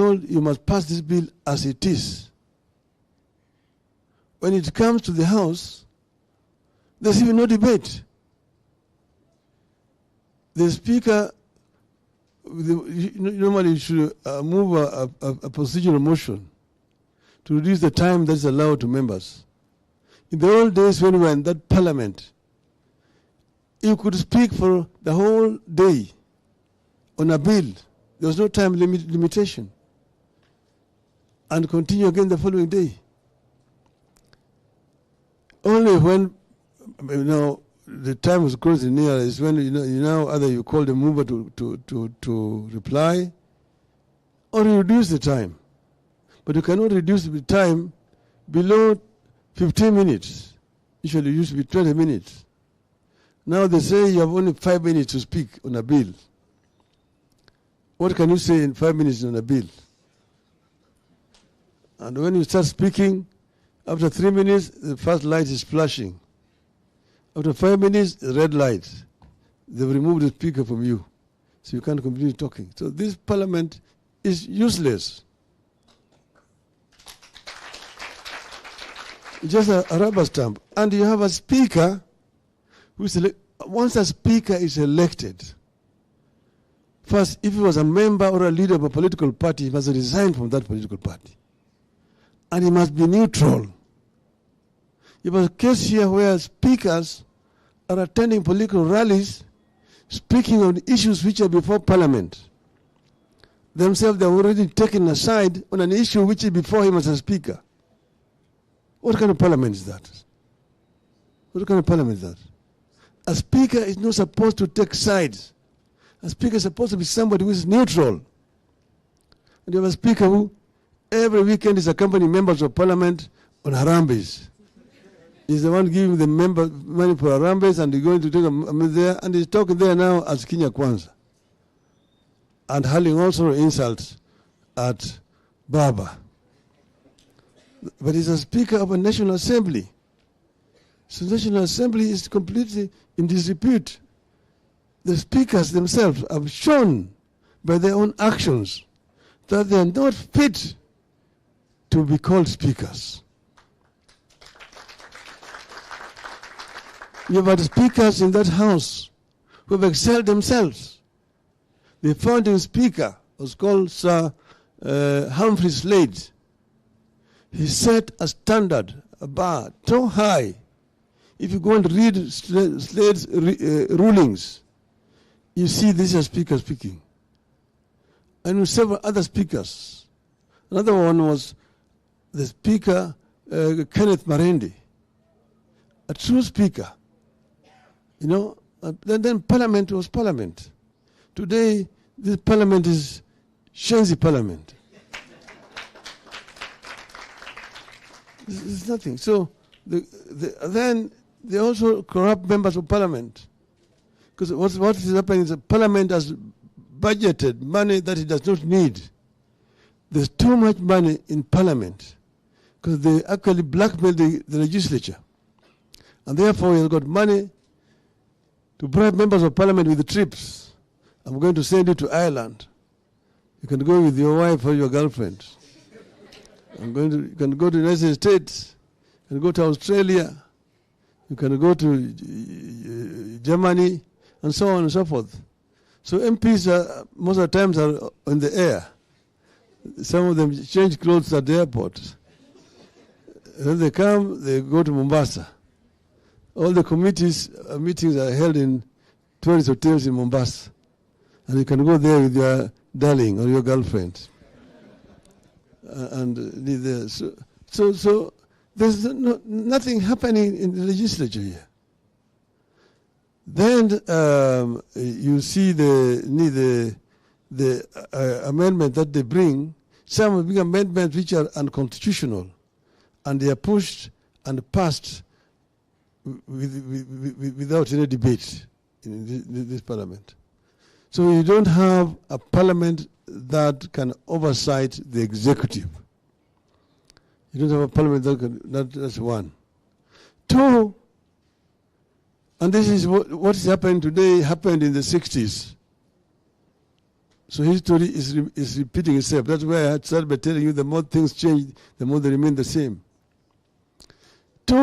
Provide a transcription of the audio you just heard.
told you must pass this bill as it is. When it comes to the House, there's even no debate. The Speaker normally should move a procedural motion to reduce the time that's allowed to members. In the old days when we were in that parliament, you could speak for the whole day on a bill. There was no time limitation. And continue again the following day. Only when the time was closing near is when either you call the mover to reply or you reduce the time. But you cannot reduce the time below 15 minutes. Usually it used to be 20 minutes. Now they say you have only 5 minutes to speak on a bill. What can you say in 5 minutes on a bill? And when you start speaking, after 3 minutes, the first light is flashing. After 5 minutes, the red light. They've removed the speaker from you, so you can't continue talking. So this parliament is useless. It's just a rubber stamp. And you have a speaker who's once a speaker is elected, first, if he was a member or a leader of a political party, he must resign from that political party. And he must be neutral. You have a case here where speakers are attending political rallies, speaking on issues which are before Parliament. Themselves, they are already taken aside on an issue which is before him as a speaker. What kind of parliament is that? What kind of parliament is that? A speaker is not supposed to take sides. A speaker is supposed to be somebody who is neutral. And you have a speaker who every weekend is accompanying members of parliament on Harambes. He's the one giving the member money for Harambes, and he's going to take them there, and he's talking there now as Kenya Kwanza. And hurling also insults at Baba. But he's a speaker of a National Assembly. So the National Assembly is completely in disrepute. The speakers themselves have shown by their own actions that they are not fit to be called speakers. You have had speakers in that house who have excelled themselves. The founding speaker was called Sir Humphrey Slade. He set a standard, a bar, so high. If you go and read Slade's rulings, you see this is a speaker speaking. And with several other speakers. Another one was the speaker, Kenneth Marindi, a true speaker. Then Parliament was Parliament. Today, this Parliament is Shenzi Parliament. It's nothing. So then they also corrupt members of Parliament. Because what is happening is that Parliament has budgeted money that it does not need. There's too much money in Parliament because they actually blackmail the legislature. And therefore, you've got money to bribe members of Parliament with the trips. I'm going to send you to Ireland. You can go with your wife or your girlfriend. You can go to the United States. You can go to Australia. You can go to Germany, and so on and so forth. So MPs most of the times are on the air. Some of them change clothes at the airport. When they come, they go to Mombasa. All the committees meetings are held in tourist hotels in Mombasa. And you can go there with your darling or your girlfriend. So there's nothing happening in the legislature here. Then you see the amendment that they bring. Some big amendments which are unconstitutional, and they are pushed and passed without any debate in this parliament. So you don't have a parliament that can oversight the executive. You don't have a parliament that can, that's one. Two, and this is what is happening today, happened in the 60s. So history is repeating itself. That's why I had started by telling you the more things change, the more they remain the same. Two